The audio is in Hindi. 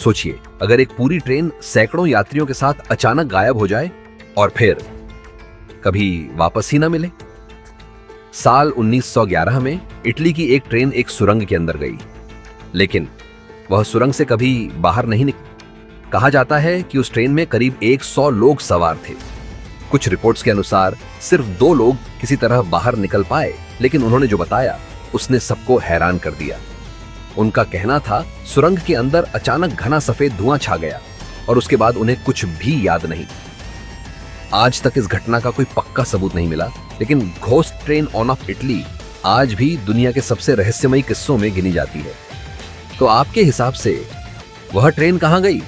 सोचिए, अगर एक पूरी ट्रेन सैकड़ों यात्रियों के साथ अचानक गायब हो जाए और फिर कभी वापस ही ना मिले। साल 1911 में इटली की एक ट्रेन एक सुरंग के अंदर गई, लेकिन वह सुरंग से कभी बाहर नहीं निकली। कहा जाता है कि उस ट्रेन में करीब 100 लोग सवार थे। कुछ रिपोर्ट्स के अनुसार सिर्फ 2 लोग किसी तरह बाहर निकल पाए, लेकिन उन्होंने जो बताया उसने सबको हैरान कर दिया। उनका कहना था सुरंग के अंदर अचानक घना सफेद धुआं छा गया और उसके बाद उन्हें कुछ भी याद नहीं। आज तक इस घटना का कोई पक्का सबूत नहीं मिला, लेकिन ghost train on off Italy आज भी दुनिया के सबसे रहस्यमयी किस्सों में गिनी जाती है। तो आपके हिसाब से वह ट्रेन कहां गई?